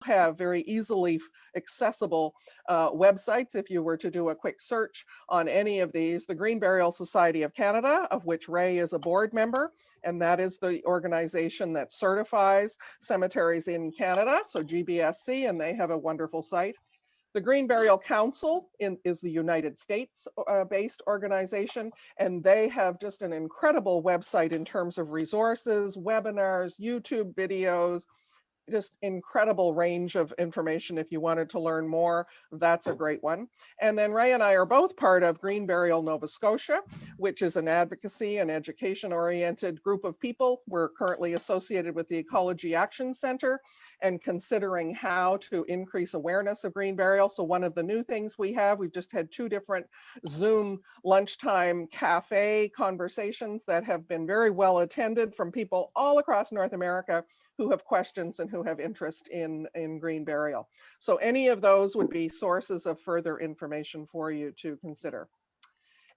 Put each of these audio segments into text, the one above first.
have very easily accessible websites if you were to do a quick search on any of these. The Green Burial Society of Canada, of which Ray is a board member, and that is the organization that certifies cemeteries in Canada, so GBSC, and they have a wonderful site. The Green Burial Council is the United States based organization, and they have just an incredible website in terms of resources, webinars, YouTube videos, just incredible range of information if you wanted to learn more. That's a great one. And then Ray and I are both part of Green Burial Nova Scotia, which is an advocacy and education oriented group of people. We're currently associated with the Ecology Action Center and considering how to increase awareness of green burial. So one of the new things we've just had 2 different Zoom lunchtime cafe conversations that have been very well attended from people all across North America who have questions and who have interest in green burial. So any of those would be sources of further information for you to consider.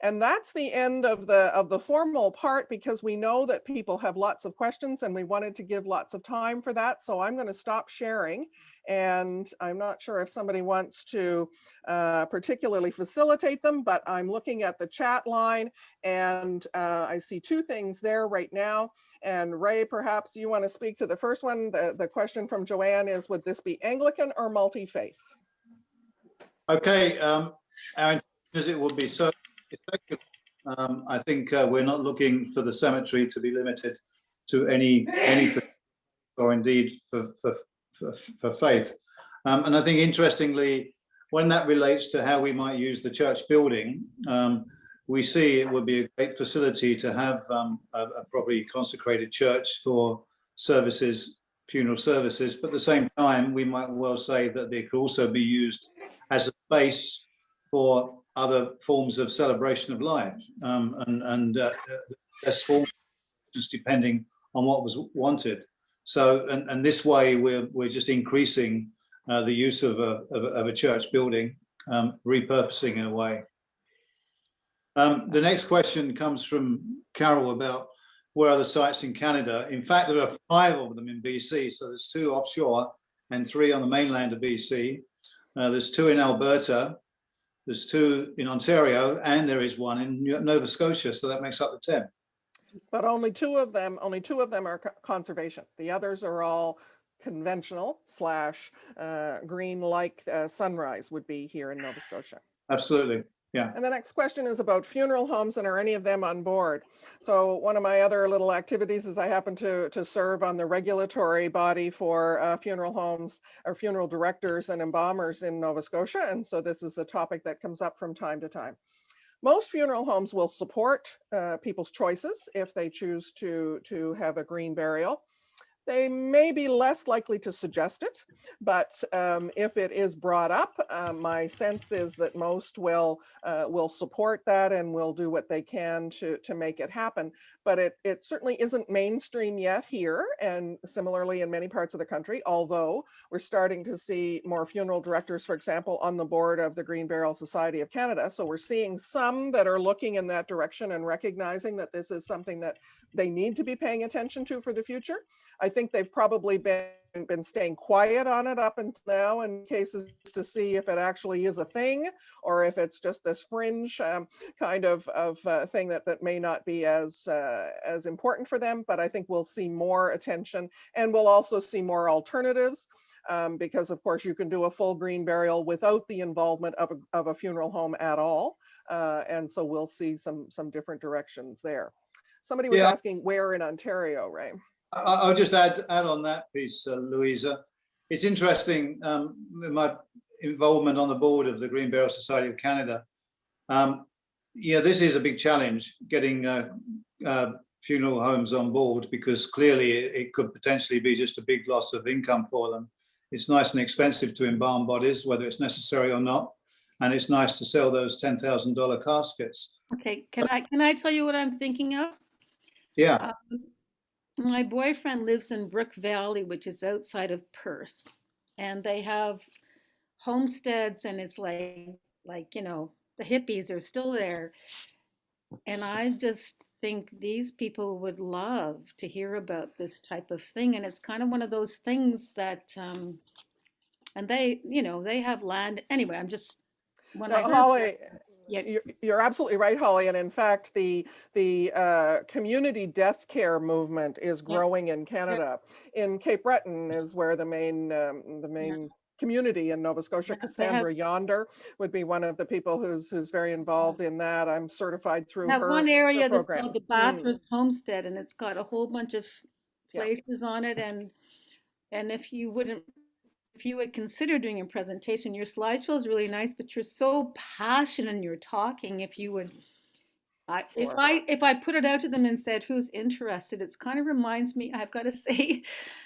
And that's the end of the formal part, because we know that people have lots of questions and we wanted to give lots of time for that. So I'm going to stop sharing, and I'm not sure if somebody wants to particularly facilitate them, but I'm looking at the chat line and I see 2 things there right now. And Ray, perhaps you want to speak to the first one. The question from Joanne is, would this be Anglican or multi-faith? Okay, our intention is it would be so. I think we're not looking for the cemetery to be limited to any or indeed for faith. And I think interestingly, when that relates to how we might use the church building, we see it would be a great facility to have a properly consecrated church for services, funeral services. But at the same time, we might well say that they could also be used as a space for other forms of celebration of life, and less forms depending on what was wanted. So, and this way, we're just increasing the use of a church building, repurposing in a way. The next question comes from Carol about where are the sites in Canada. In fact, there are 5 of them in BC. So there's 2 offshore and 3 on the mainland of BC. There's 2 in Alberta. There's 2 in Ontario, and there is 1 in Nova Scotia. So that makes up the 10. But only two of them are conservation. The others are all conventional / green, like Sunrise would be here in Nova Scotia. Absolutely, yeah. And the next question is about funeral homes, and are any of them on board? So one of my other little activities is I happen to serve on the regulatory body for funeral homes or funeral directors and embalmers in Nova Scotia. And so this is a topic that comes up from time to time. Most funeral homes will support people's choices if they choose to have a green burial. They may be less likely to suggest it, but if it is brought up, my sense is that most will support that and will do what they can to make it happen. But it certainly isn't mainstream yet here, and similarly in many parts of the country, although we're starting to see more funeral directors, for example, on the board of the Green Burial Society of Canada. So we're seeing some that are looking in that direction and recognizing that this is something that they need to be paying attention to for the future. I think they've probably been staying quiet on it up until now in cases to see if it actually is a thing or if it's just this fringe kind of thing that may not be as important for them. But I think we'll see more attention, and we'll also see more alternatives because of course you can do a full green burial without the involvement of a funeral home at all. And so we'll see some different directions there. Somebody was asking where in Ontario, Ray? I'll just add on that piece, Louisa. It's interesting, my involvement on the board of the Green Burial Society of Canada. This is a big challenge, getting funeral homes on board, because clearly it could potentially be just a big loss of income for them. It's nice and expensive to embalm bodies, whether it's necessary or not. And it's nice to sell those $10,000 caskets. Okay, can I tell you what I'm thinking of? Yeah. My boyfriend lives in Brook Valley, which is outside of Perth, and they have homesteads, and it's like the hippies are still there. And I just think these people would love to hear about this type of thing, and it's kind of one of those things that and they, you know, they have land. Anyway, I'm just, when I Now, heard Holly, that, yeah, you're absolutely right, Holly. And in fact, the community death care movement is yeah, growing in yeah, Canada. In Cape Breton is where the yeah, main community in Nova Scotia. yeah, they have, Cassandra Yonder would be one of the people who's very involved in that. I'm certified they through have one her area that's program. called the Mm, Bathurst Homestead, and it's got a whole bunch of yeah. places on it. And if you would consider doing a presentation, your slideshow is really nice, but you're so passionate in your talking. If you would, Sure. if I put it out to them and said who's interested, it's kind of reminds me, I've got to say,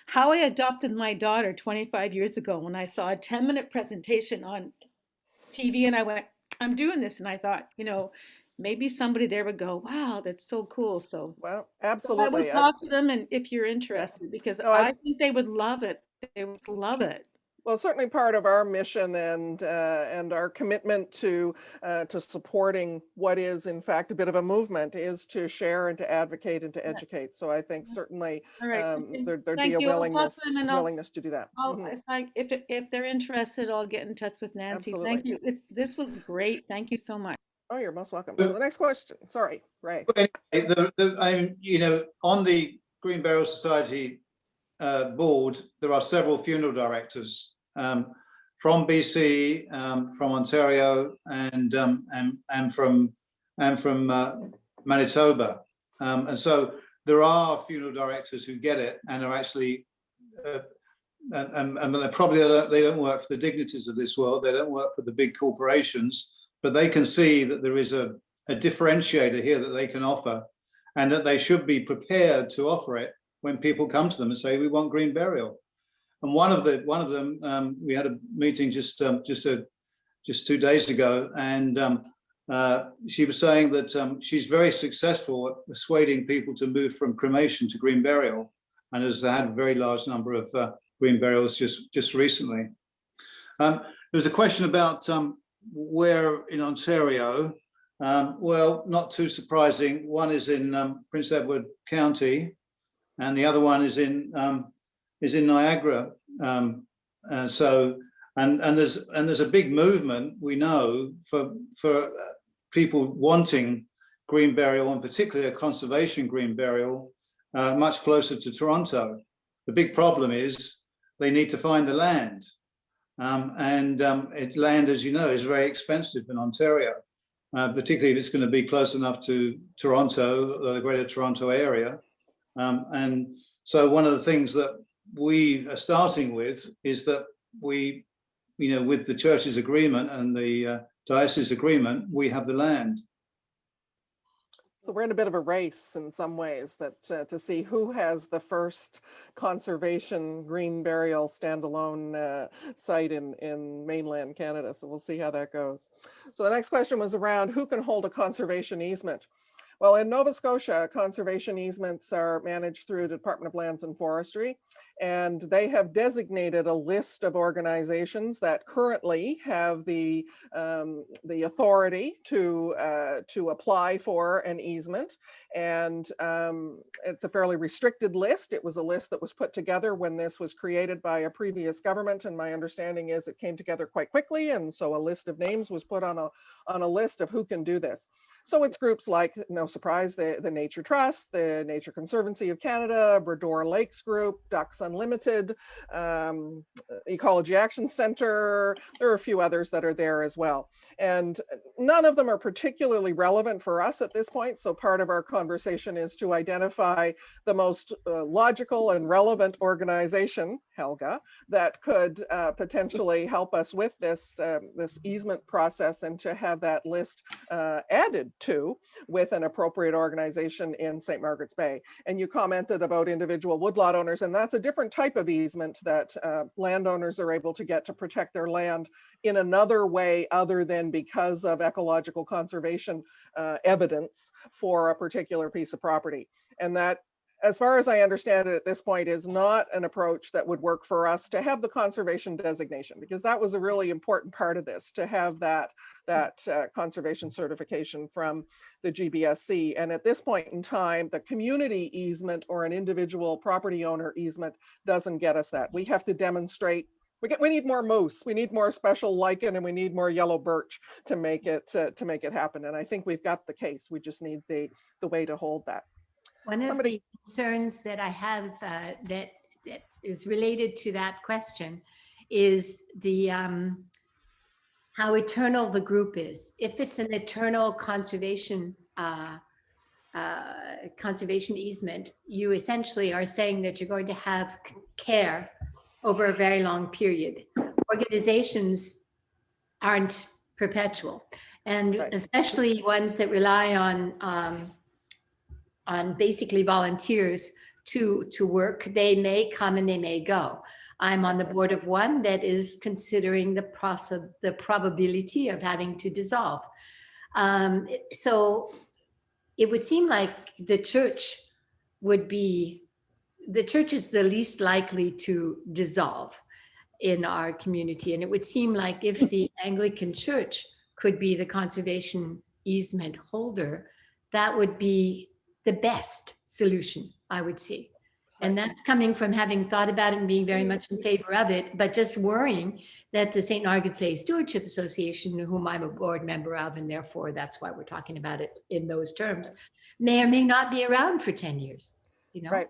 how I adopted my daughter 25 years ago when I saw a 10-minute presentation on TV and I went, I'm doing this. And I thought, you know, maybe somebody there would go, wow, that's so cool. Well, So I would absolutely. talk to them and if you're Yeah. interested, because No, I think they would love it. They would love it. well, certainly part of our mission and our commitment to supporting what is in fact a bit of a movement is to share and to advocate and to Yeah. educate. So I think certainly All right. Okay. there'd be Thank a you. I'll talk to them and willingness to do that. Mhm. if they're interested, I'll get in touch with Nancy. Thank Absolutely. you. This was great. Thank you so much. Oh, you're most welcome. So But the next question. Sorry, Ray. anyway, you know, on the Green Burial Society board, there are several funeral directors from BC, from Ontario, and from Manitoba, and so there are funeral directors who get it and are actually, and they don't work for the dignities of this world. They don't work for the big corporations, but they can see that there is a differentiator here that they can offer, and that they should be prepared to offer it when people come to them and say, we want green burial. And one of them, we had a meeting just 2 days ago, and she was saying that she's very successful at persuading people to move from cremation to green burial, and has had a very large number of green burials just recently. There was a question about where in Ontario. Well, not too surprising. One is in Prince Edward County, and the other one is in Niagara. So there's a big movement, we know, for people wanting green burial, and particularly a conservation green burial, much closer to Toronto. The big problem is they need to find the land, it's land, as you know, is very expensive in Ontario. Particularly if it's going to be close enough to Toronto, the Greater Toronto area. And so one of the things that we are starting with is that we, you know, with the church's agreement and the diocese agreement, we have the land. So we're in a bit of a race in some ways that to see who has the first conservation green burial standalone site in mainland Canada. So we'll see how that goes. So the next question was around who can hold a conservation easement. Well, in Nova Scotia, conservation easements are managed through the Department of Lands and Forestry, and they have designated a list of organizations that currently have the authority to apply for an easement. And it's a fairly restricted list. It was a list that was put together when this was created by a previous government, and my understanding is it came together quite quickly, and so a list of names was put on a list of who can do this. So it's groups like, no surprise, the Nature Trust, the Nature Conservancy of Canada, Brador Lakes Group, Ducks Unlimited, Ecology Action Center. There are a few others that are there as well. And none of them are particularly relevant for us at this point. So part of our conversation is to identify the most logical and relevant organization, Helga, that could potentially help us with this easement process, and to have that list added to with an appropriate organization in St. Margaret's Bay. And you commented about individual woodlot owners, and that's a different type of easement that landowners are able to get to protect their land in another way other than because of ecological conservation evidence for a particular piece of property. And that, as far as I understand it at this point, is not an approach that would work for us to have the conservation designation, because that was a really important part of this, to have that conservation certification from the GBSC. And at this point in time, the community easement or an individual property owner easement doesn't get us that. We have to demonstrate We need more moose, we need more special lichen, and we need more yellow birch to make it happen. And I think we've got the case. We just need the way to hold that. One of Somebody- the concerns that I have that is related to that question is the how eternal the group is. If it's an eternal conservation conservation easement, you essentially are saying that you're going to have care over a very long period. Organizations aren't perpetual, and Right. especially ones that rely on basically volunteers to work. They may come and they may go. I'm on the board of one that is considering the probability of having to dissolve. So it would seem like the church is the least likely to dissolve in our community. And it would seem like if the Anglican Church could be the conservation easement holder, that would be the best solution, I would see. And that's coming from having thought about it and being very much in favor of it, but just worrying that the St. Margaret's Bay Stewardship Association, whom I'm a board member of, and therefore that's why we're talking about it in those terms, may or may not be around for 10 years, you know? Right.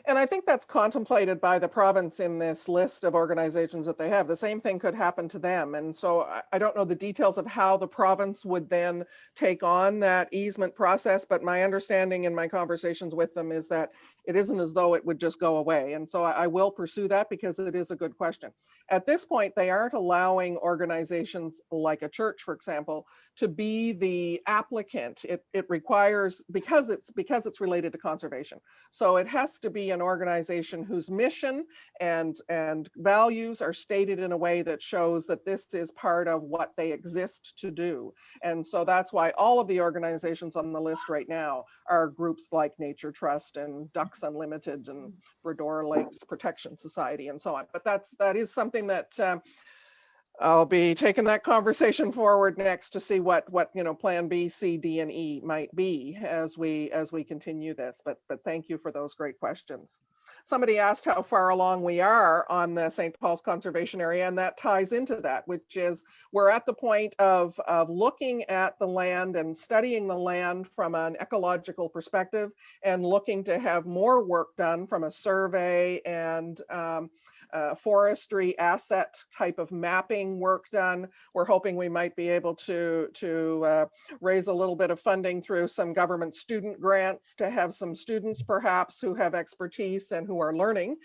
And I think that's contemplated by the province in this list of organizations that they have. The same thing could happen to them. And so I don't know the details of how the province would then take on that easement process, but my understanding in my conversations with them is that it isn't as though it would just go away. And so I will pursue that because it is a good question. At this point, they aren't allowing organizations like a church, for example, to be the applicant. It requires, because it's related to conservation. So it has to be an organization whose mission and values are stated in a way that shows that this is part of what they exist to do. And so that's why all of the organizations on the list right now are groups like Nature Trust and Ducks Unlimited and Bredor Lakes Protection Society and so on. But that is something that I'll be taking that conversation forward next to see what plan B, C, D, and E might be as we continue this. But thank you for those great questions. Somebody asked how far along we are on the St. Paul's Conservation Area, and that ties into that, which is we're at the point of looking at the land and studying the land from an ecological perspective and looking to have more work done from a survey and forestry asset type of mapping work done. We're hoping we might be able to raise a little bit of funding through some government student grants to have some students perhaps who have expertise and who are learning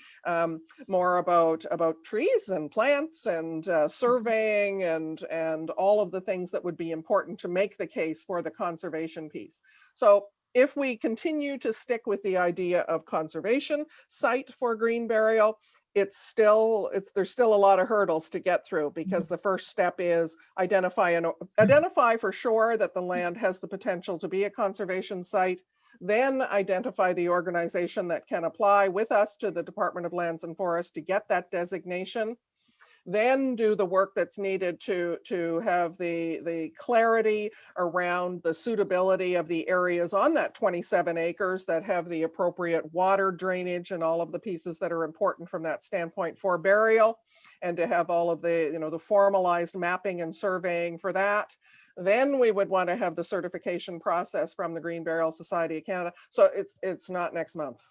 more about trees and plants and surveying and all of the things that would be important to make the case for the conservation piece. So if we continue to stick with the idea of conservation site for green burial, there's still a lot of hurdles to get through, because the first step is identify for sure that the land has the potential to be a conservation site, then identify the organization that can apply with us to the Department of Lands and Forests to get that designation, then do the work that's needed to have the clarity around the suitability of the areas on that 27 acres that have the appropriate water drainage and all of the pieces that are important from that standpoint for burial, and to have all of the, the formalized mapping and surveying for that. Then we would want to have the certification process from the Green Burial Society of Canada. So it's not next month,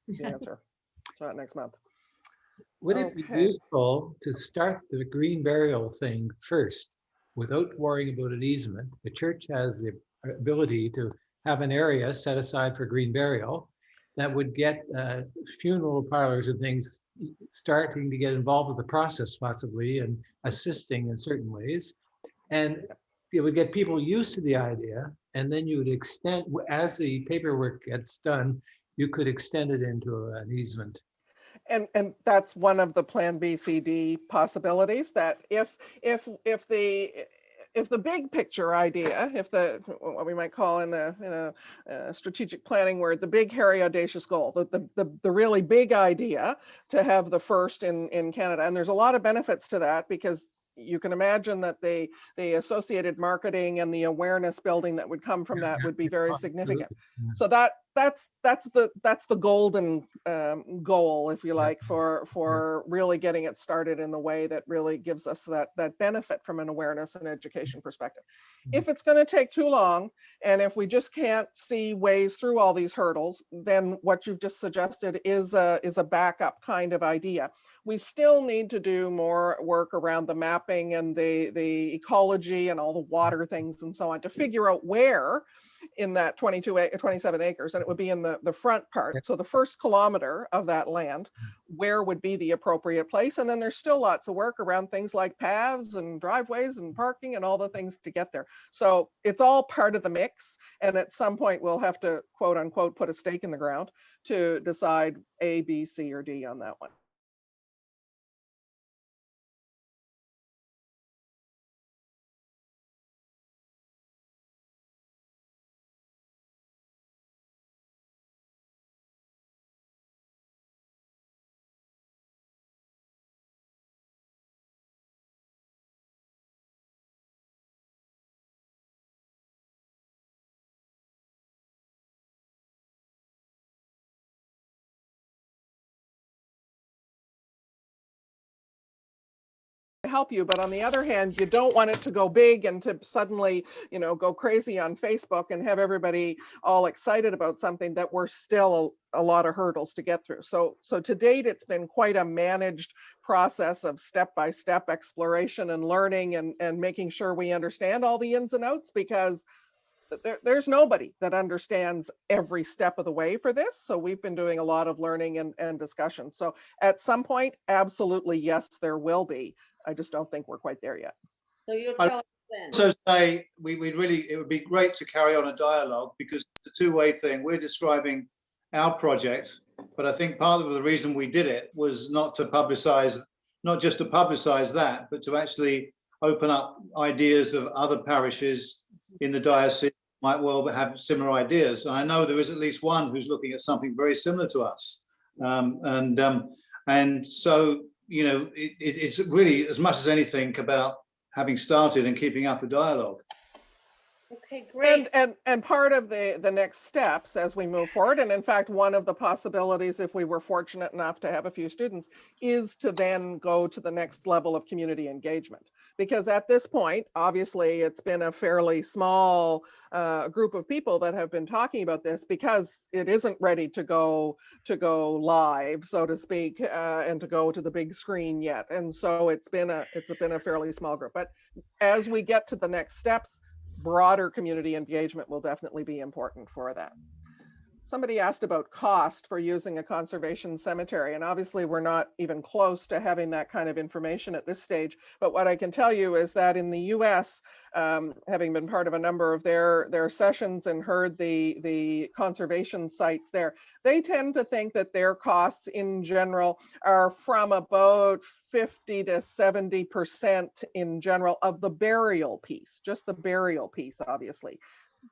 the answer. It's not next month. Would it be Okay. useful to start the green burial thing first without worrying about an easement? The church has the ability to have an area set aside for green burial that would get funeral parlors and things starting to get involved with the process possibly and assisting in certain ways. And it would get people used to the idea, and then you would extend, as the paperwork gets done, you could extend it into an easement. And that's one of the Plan B, C, D possibilities, that if the big picture idea, if what we might call in a strategic planning word, the big, hairy, audacious goal, the really big idea to have the first in Canada, and there's a lot of benefits to that, because you can imagine that the associated marketing and the awareness building that would come from that would be very significant. So that's the golden goal, if you like, for really getting it started in the way that really gives us that benefit from an awareness and education perspective. If it's going to take too long, and if we just can't see ways through all these hurdles, then what you've just suggested is a backup kind of idea. We still need to do more work around the mapping and the ecology and all the water things and so on to figure out where in that 27 acres, and it would be in the front part. So the first kilometer of that land, where would be the appropriate place? And then there's still lots of work around things like paths and driveways and parking and all the things to get there. So it's all part of the mix. And at some point we'll have to, quote unquote, put a stake in the ground to decide A, B, C, or D on that one. Help you, but on the other hand, you don't want it to go big and to suddenly, go crazy on Facebook and have everybody all excited about something that we're still a lot of hurdles to get through. So to date, it's been quite a managed process of step-by-step exploration and learning and making sure we understand all the ins and outs, because there's nobody that understands every step of the way for this. So we've been doing a lot of learning and discussion. So at some point, absolutely, yes, there will be. I just don't think we're quite there yet. So you'll I tell us then. So say it would be great to carry on a dialogue, because it's a two-way thing. We're describing our project, but I think part of the reason we did it was not just to publicize that, but to actually open up ideas of other parishes in the diocese might well have similar ideas. And I know there is at least one who's looking at something very similar to us. And so, it's really, as much as anything, about having started and keeping up a dialogue. Okay, great. And part of the next steps as we move forward, and in fact, one of the possibilities, if we were fortunate enough to have a few students, is to then go to the next level of community engagement. Because at this point, obviously, it's been a fairly small group of people that have been talking about this, because it isn't ready to go live, so to speak, and to go to the big screen yet. And so it's been a fairly small group. But as we get to the next steps, broader community engagement will definitely be important for that. Somebody asked about cost for using a conservation cemetery, and obviously we're not even close to having that kind of information at this stage. But what I can tell you is that in the US, having been part of a number of their sessions and heard the conservation sites there, they tend to think that their costs in general are from about 50 to 70% in general of the burial piece, just the burial piece, obviously.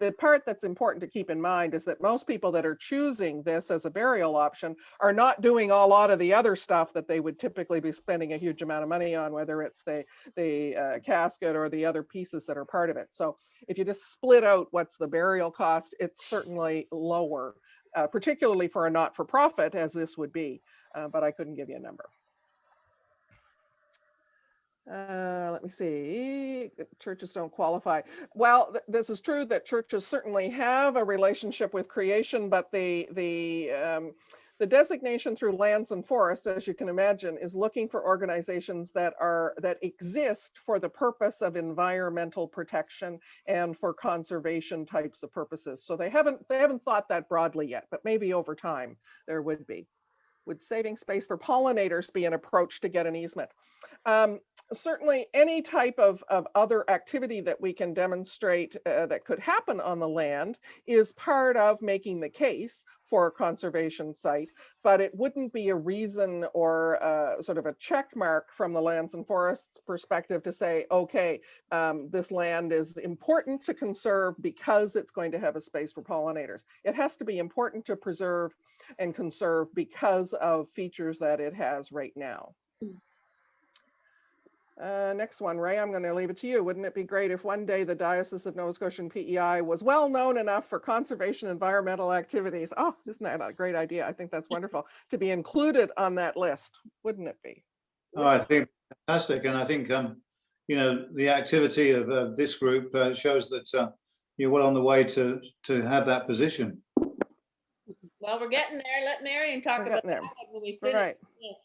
The part that's important to keep in mind is that most people that are choosing this as a burial option are not doing a lot of the other stuff that they would typically be spending a huge amount of money on, whether it's the casket or the other pieces that are part of it. So if you just split out what's the burial cost, it's certainly lower, particularly for a not-for-profit as this would be, but I couldn't give you a number. Let me see. Churches don't qualify. Well, this is true that churches certainly have a relationship with creation, but the designation through Lands and Forests, as you can imagine, is looking for organizations that exist for the purpose of environmental protection and for conservation types of purposes. So they haven't thought that broadly yet, but maybe over time there would be. Would saving space for pollinators be an approach to get an easement? Certainly any type of other activity that we can demonstrate that could happen on the land is part of making the case for a conservation site, but it wouldn't be a reason or sort of a check mark from the Lands and Forests perspective to say, okay, this land is important to conserve because it's going to have a space for pollinators. It has to be important to preserve and conserve because of features that it has right now. Next one, Ray, I'm going to leave it to you. Wouldn't it be great if one day the Diocese of Nova Scotia and PEI was well known enough for conservation environmental activities? Oh, isn't that a great idea? I think that's wonderful to be included on that list. Wouldn't it be? Oh, I think fantastic, and I think you know, the activity of this group shows that you're well on the way to have that position. Well, we're getting there. Let Marion talk We're about getting there. that when we finish. Right. Yes.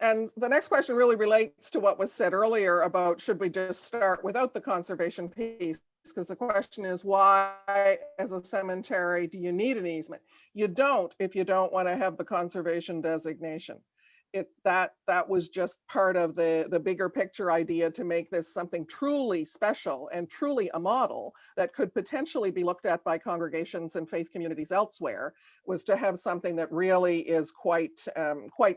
And the next question really relates to what was said earlier about should we just start without the conservation piece? Because the question is, why, as a cemetery, do you need an easement? You don't if you don't want to have the conservation designation. That was just part of the bigger picture idea to make this something truly special and truly a model that could potentially be looked at by congregations and faith communities elsewhere, was to have something that really is quite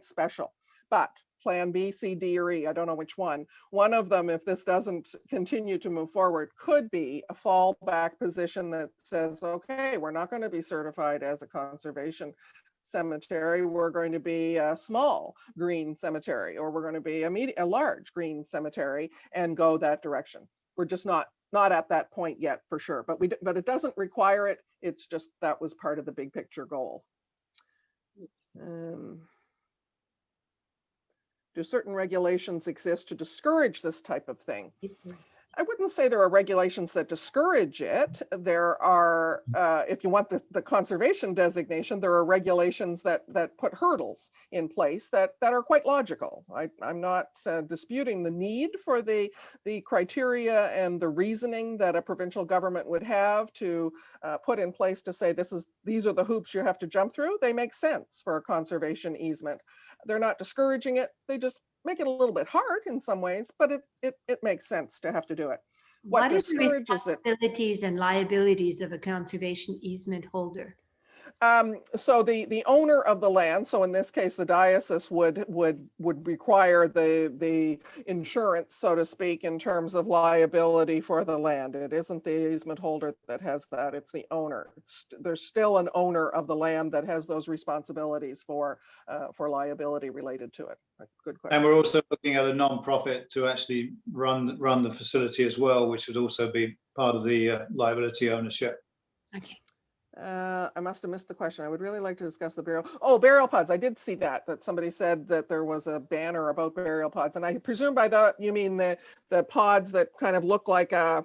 special. But plan B, C, D, or E, I don't know which one. One of them, if this doesn't continue to move forward, could be a fallback position that says, okay, we're not going to be certified as a conservation cemetery. We're going to be a small green cemetery, or we're going to be a large green cemetery, and go that direction. We're just not at that point yet for sure, but it doesn't require it. It's just that was part of the big picture goal. Do certain regulations exist to discourage this type of thing? I wouldn't say there are regulations that discourage it. There are, if you want the conservation designation, there are regulations that put hurdles in place that are quite logical. I'm not disputing the need for the criteria and the reasoning that a provincial government would have to put in place to say these are the hoops you have to jump through. They make sense for a conservation easement. They're not discouraging it. They just make it a little bit hard in some ways, but it makes sense to have to do it. What are the discourages it? responsibilities and liabilities of a conservation easement holder? So the owner of the land, so in this case, the diocese would require the insurance, so to speak, in terms of liability for the land. It isn't the easement holder that has that, it's the owner. There's still an owner of the land that has those responsibilities for liability related to it. Good question. And we're also looking at a non-profit to actually run the facility as well, which would also be part of the liability ownership. Okay. I must have missed the question. I would really like to discuss the burial. Oh, burial pods. I did see that somebody said that there was a banner about burial pods. And I presume by that you mean the pods that kind of look like a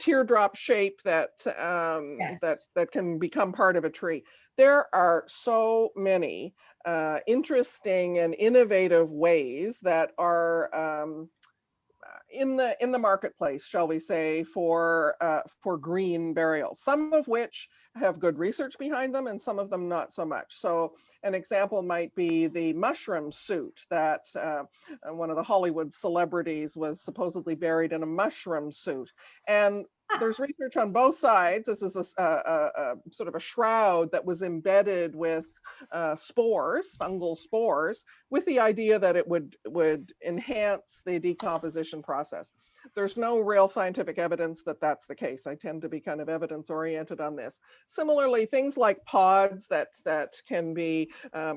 teardrop shape that Yes. that can become part of a tree. There are so many interesting and innovative ways that are in the marketplace, shall we say, for green burials, some of which have good research behind them and some of them not so much. So an example might be the mushroom suit that one of the Hollywood celebrities was supposedly buried in a mushroom suit. And there's research on both sides. This is a sort of a shroud that was embedded with spores, fungal spores, with the idea that it would enhance the decomposition process. There's no real scientific evidence that that's the case. I tend to be kind of evidence oriented on this. Similarly, things like pods that can be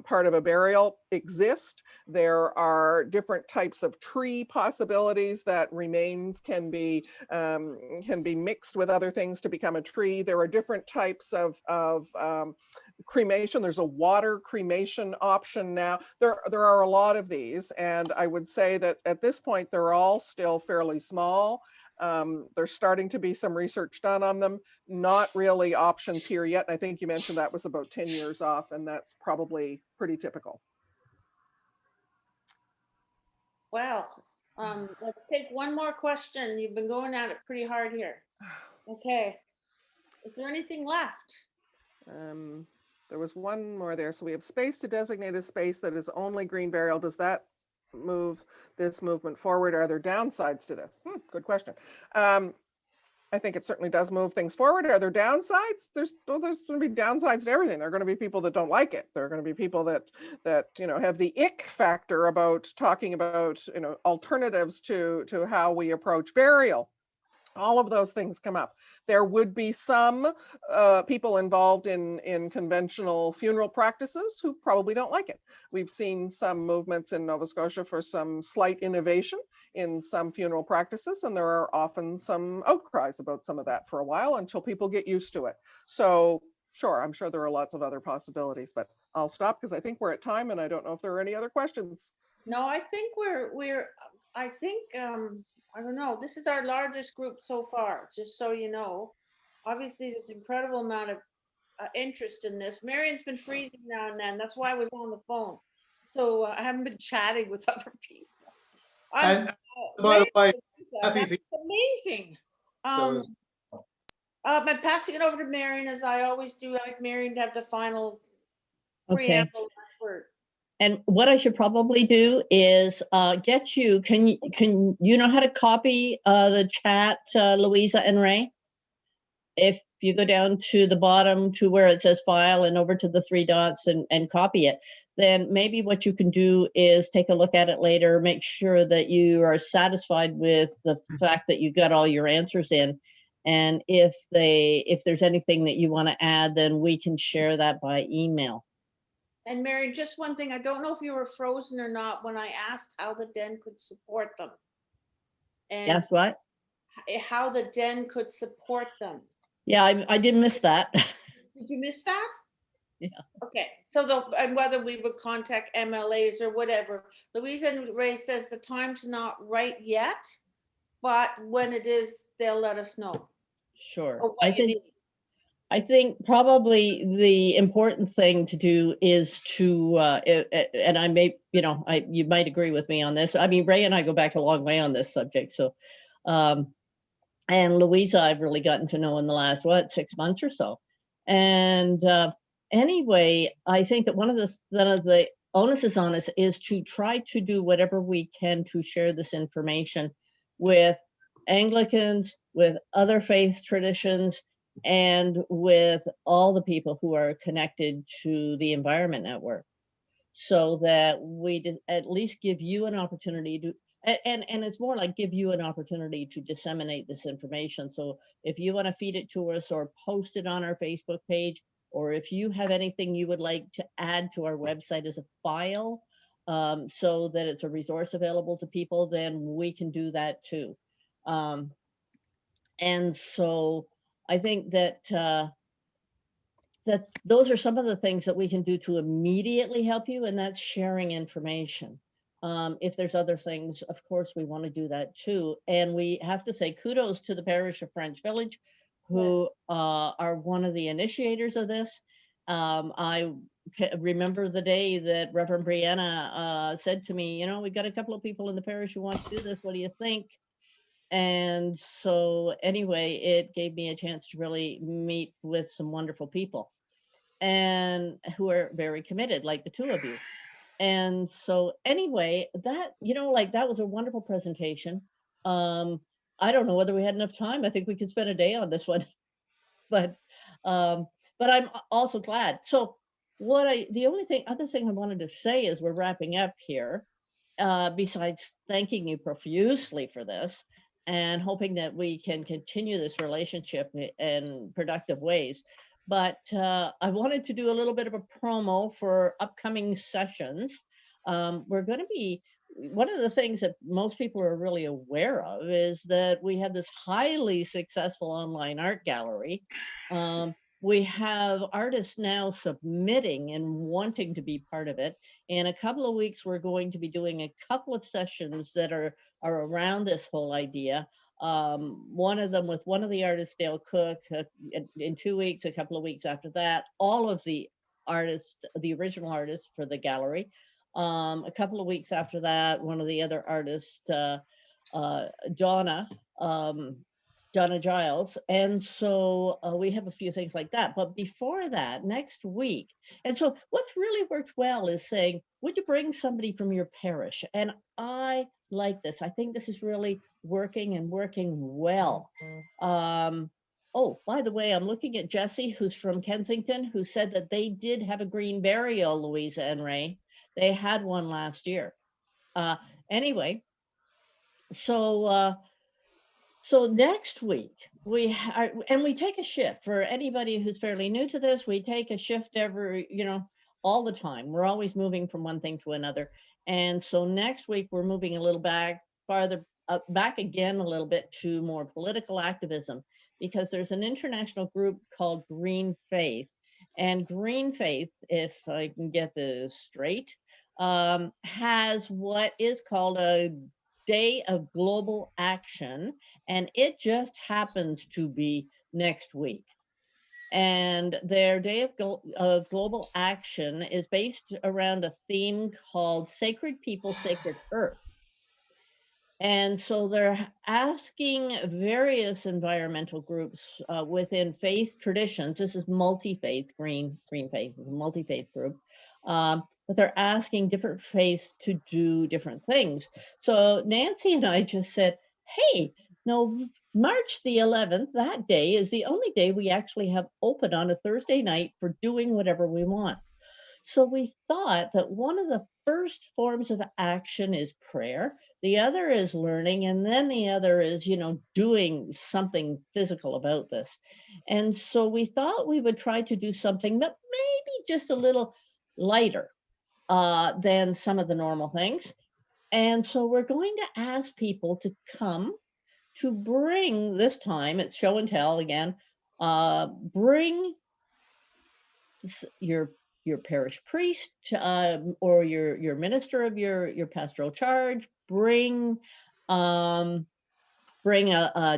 part of a burial exist. There are different types of tree possibilities that remains can be mixed with other things to become a tree. There are different types of cremation. There's a water cremation option now. There are a lot of these, and I would say that at this point they're all still fairly small. There's starting to be some research done on them. Not really options here yet. I think you mentioned that was about 10 years off, and that's probably pretty typical. Wow. Let's take one more question. You've been going at it pretty hard here. Okay. Is there anything left? There was one more there. So we have space to designate a space that is only green burial. Does that move this movement forward? Are there downsides to this? Good question. I think it certainly does move things forward. Are there downsides? There's going to be downsides to everything. There are going to be people that don't like it. There are going to be people that have the ick factor about talking about alternatives to how we approach burial. All of those things come up. There would be some people involved in conventional funeral practices who probably don't like it. We've seen some movements in Nova Scotia for some slight innovation in some funeral practices, and there are often some outcries about some of that for a while until people get used to it. So sure, I'm sure there are lots of other possibilities, but I'll stop because I think we're at time and I don't know if there are any other questions. No, I think I think, I don't know, this is our largest group so far, just so you know. Obviously, there's incredible amount of interest in this. Marion's been freezing now and then. That's why I was on the phone. So I haven't been chatting with other people. And by the way, happy That's for amazing. you. I'm passing it over to Marion as I always do. I like Marion to have the final Okay. preamble last word. And what I should probably do is get you, can you know how to copy the chat, Louisa and Ray? If you go down to the bottom to where it says file and over to the three dots and copy it, then maybe what you can do is take a look at it later, make sure that you are satisfied with the fact that you got all your answers in. And if there's anything that you want to add, then we can share that by email. And Mary, just one thing, I don't know if you were frozen or not when I asked how the Den could support them. And Yes, what? how the Den could support them. Yeah, I did miss that. Did you miss that? Yeah. Okay, so and whether we would contact MLAs or whatever. Louisa and Ray says the time's not right yet, but when it is, they'll let us know. Sure. Or what you need. I think probably the important thing to do is to, and I may, you might agree with me on this. I mean, Ray and I go back a long way on this subject. So, and Louisa, I've really gotten to know in the last, 6 months or so. And anyway, I think that one of the onuses on us is to try to do whatever we can to share this information with Anglicans, with other faith traditions, and with all the people who are connected to the Environment Network, so that we at least give you an opportunity to, and it's more like give you an opportunity to disseminate this information. So if you want to feed it to us or post it on our Facebook page, or if you have anything you would like to add to our website as a file, so that it's a resource available to people, then we can do that too. And so I think that that those are some of the things that we can do to immediately help you, and that's sharing information. If there's other things, of course, we want to do that too. And we have to say kudos to the parish of French Village, who are one of the initiators of this. I remember the day that Reverend Brianna said to me, we got a couple of people in the parish who want to do this. What do you think? And so anyway, it gave me a chance to really meet with some wonderful people and who are very committed, like the two of you. And so anyway, that, that was a wonderful presentation. I don't know whether we had enough time. I think we could spend a day on this one, but I'm also glad. So the other thing I wanted to say as we're wrapping up here, besides thanking you profusely for this, and hoping that we can continue this relationship in productive ways. But I wanted to do a little bit of a promo for upcoming sessions. We're going to be, one of the things that most people are really aware of is that we have this highly successful online art gallery. We have artists now submitting and wanting to be part of it. In a couple of weeks, we're going to be doing a couple of sessions that are around this whole idea. One of them with one of the artists, Dale Cook, in 2 weeks, a couple of weeks after that, all of the artists, the original artists for the gallery. A couple of weeks after that, one of the other artists, Donna Giles. And so we have a few things like that. But before that, next week, and so what's really worked well is saying, would you bring somebody from your parish? And I like this. I think this is really working well. Oh, by the way, I'm looking at Jesse, who's from Kensington, who said that they did have a green burial, Louisa and Ray. They had one last year. Anyway, so So next week and we take a shift for anybody who's fairly new to this. We take a shift all the time. We're always moving from one thing to another. And so next week we're moving a little back again a little bit to more political activism, because there's an international group called Green Faith. And Green Faith, if I can get this straight, has what is called a Day of Global Action, and it just happens to be next week. And their Day of Global Action is based around a theme called Sacred People, Sacred Earth. And so they're asking various environmental groups within faith traditions. This is multi-faith, Green Faith is a multi-faith group. But they're asking different faiths to do different things. So Nancy and I just said, hey, no, March the 11th, that day is the only day we actually have open on a Thursday night for doing whatever we want. So we thought that one of the first forms of action is prayer. The other is learning. And then the other is, doing something physical about this. And so we thought we would try to do something that maybe just a little lighter than some of the normal things. And so we're going to ask people to come to bring, this time it's show and tell again, bring your parish priest or your minister of your pastoral charge, bring a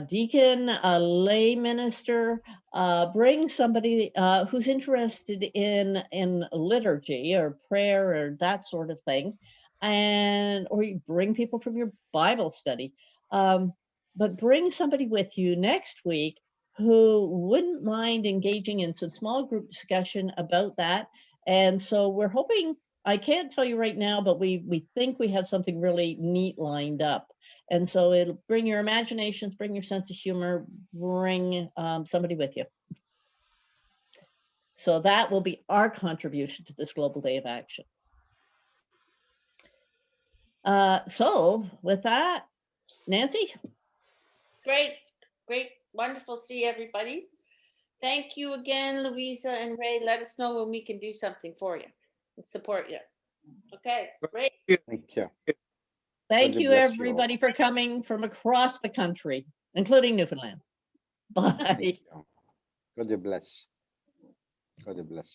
deacon, a lay minister, bring somebody who's interested in liturgy or prayer or that sort of thing, or you bring people from your Bible study, but bring somebody with you next week who wouldn't mind engaging in some small group discussion about that. And so we're hoping, I can't tell you right now, but we think we have something really neat lined up. And so it'll bring your imaginations, bring your sense of humor, bring somebody with you. So that will be our contribution to this Global Day of Action. So with that, Nancy? Great, wonderful. See everybody. Thank you again, Louisa and Ray. Let us know when we can do something for you and support you. Okay, great. Thank you. Thank God you, bless you all. everybody, for coming from across the country, including Newfoundland. Bye. Thank you. God bless. God bless.